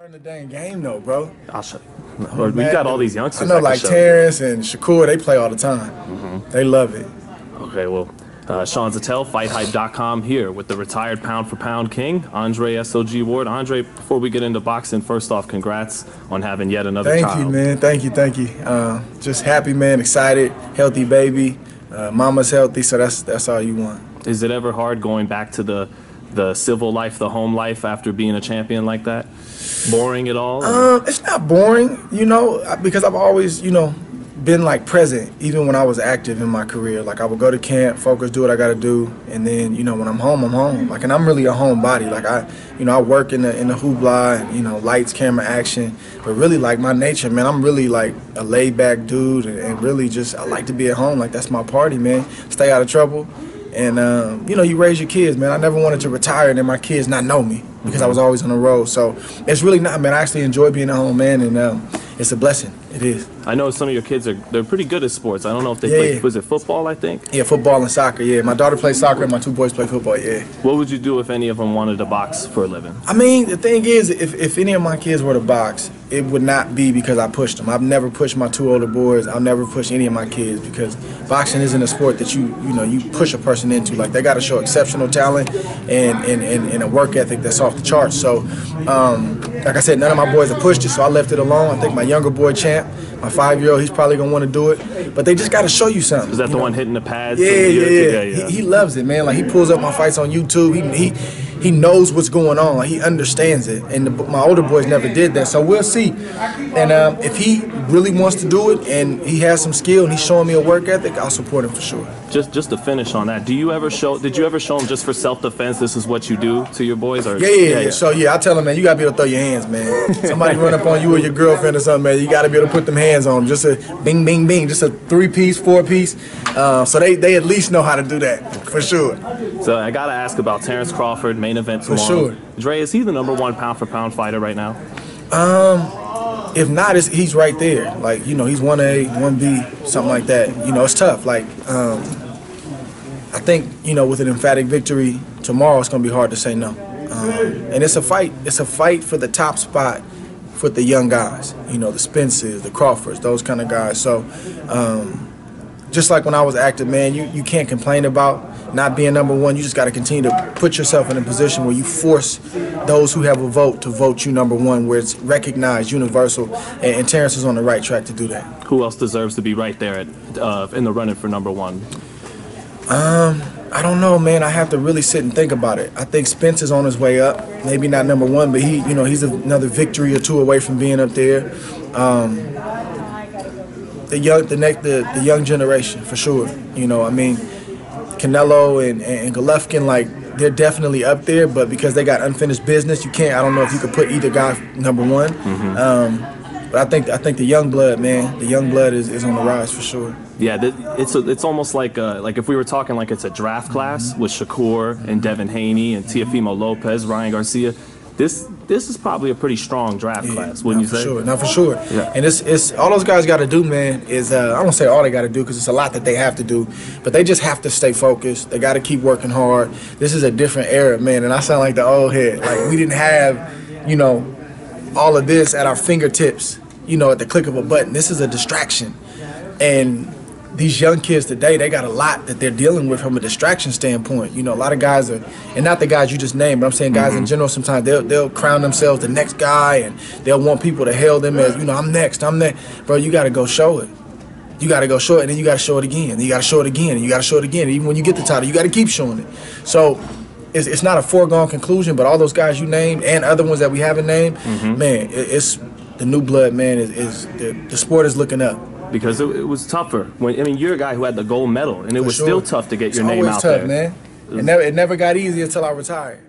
In the dang game though, bro. I'll show you. We got all these youngsters. I know, like Terence and Shakur, they play all the time. They love it. Okay, well, Sean Zattel, FightHype.com, here with the retired pound-for-pound king, Andre SOG Ward. Andre, before we get into boxing, first off, congrats on having yet another child. Thank you, man. Thank you. Just happy, man. Excited. Healthy baby. Mama's healthy, so that's all you want. Is it ever hard going back to the civil life, the home life, after being a champion like that? Boring at all? It's not boring, you know, because I've always, you know, been like present, even when I was active in my career. Like I would go to camp, focus, do what I got to do, and then, you know, when I'm home, I'm home. Like, and I'm really a homebody. Like I work in the hoopla, and, you know, lights, camera, action. But really, like, my nature, man, I'm really like a laid back dude, and really just I like to be at home. Like, that's my party, man. Stay out of trouble. And, you know, you raise your kids, man. I never wanted to retire and then my kids not know me because I was always on the road. So it's really not, man. I actually enjoy being at home, man, and it's a blessing. It is. I know some of your kids they're pretty good at sports. I don't know if they play, was it football, I think? Yeah, football and soccer, yeah. My daughter plays soccer and my two boys play football, yeah. What would you do if any of them wanted to box for a living? I mean, the thing is, if any of my kids were to box, it would not be because I pushed them. I've never pushed my two older boys. I'll never push any of my kids because boxing isn't a sport that you push a person into. Like, they got to show exceptional talent and a work ethic that's off the charts. So, like I said, none of my boys have pushed it, so I left it alone. I think my younger boy, Champ, my 5-year-old, he's probably going to want to do it. But they just got to show you something. Is that the one hitting the pads? Yeah. He loves it, man. Like, he pulls up my fights on YouTube. He knows what's going on. Like, he understands it. And my older boys never did that. So we'll see. And if he really wants to do it and he has some skill and he's showing me a work ethic, I'll support him for sure. Just to finish on that, did you ever show them just for self-defense, this is what you do to your boys? Or? Yeah. So, I tell them, man, you got to be able to throw your hands, man. Somebody run up on you or your girlfriend or something, man, you got to be able to put them hands on them. Just a bing, bing, bing, just a 3-piece, 4-piece. So they at least know how to do that, for sure. So I got to ask about Terence Crawford, main event tomorrow. For sure. Dre, is he the #1 pound-for-pound fighter right now? If not, he's right there. Like, you know, he's 1A, 1B, something like that. You know, it's tough. Like, I think, you know, with an emphatic victory tomorrow, it's going to be hard to say no. And it's a fight. It's a fight for the top spot for the young guys. You know, the Spencers, the Crawfords, those kind of guys. So, just like when I was active, man, you can't complain about not being #1. You just got to continue to put yourself in a position where you force those who have a vote to vote you #1, where it's recognized, universal, and Terence is on the right track to do that. Who else deserves to be right there in the running for #1? I don't know, man. I have to really sit and think about it. I think Spence is on his way up. Maybe not #1, but he's another victory or two away from being up there. The young generation, for sure. You know, I mean, Canelo and Golovkin, like, they're definitely up there, but because they got unfinished business, I don't know if you could put either guy #1. But I think the young blood, man, the young blood is on the rise for sure. Yeah, it's almost like if we were talking like it's a draft class with Shakur and Devin Haney and Teofimo Lopez, Ryan Garcia. This is probably a pretty strong draft class, wouldn't you say? For sure. Yeah. And it's all those guys got to do, man, is I don't say all they got to do because it's a lot that they have to do, but they just have to stay focused. They got to keep working hard. This is a different era, man, and I sound like the old head. Like, we didn't have, you know, all of this at our fingertips, you know, at the click of a button. This is a distraction. And these young kids today, they got a lot that they're dealing with from a distraction standpoint. You know, a lot of guys are, and not the guys you just named, but I'm saying guys in general, sometimes they'll crown themselves the next guy, and they'll want people to hail them as, you know, I'm next. Bro, you got to go show it. You got to go show it, and then you got to show it again. And you got to show it again, and you got to show it again. And even when you get the title, you got to keep showing it. So it's not a foregone conclusion, but all those guys you named and other ones that we haven't named, man, it's the new blood, man. The sport is looking up. Because it was tougher. You're a guy who had the gold medal, and it was still tough to get your name out there. It's always tough, man. It never got easy until I retired.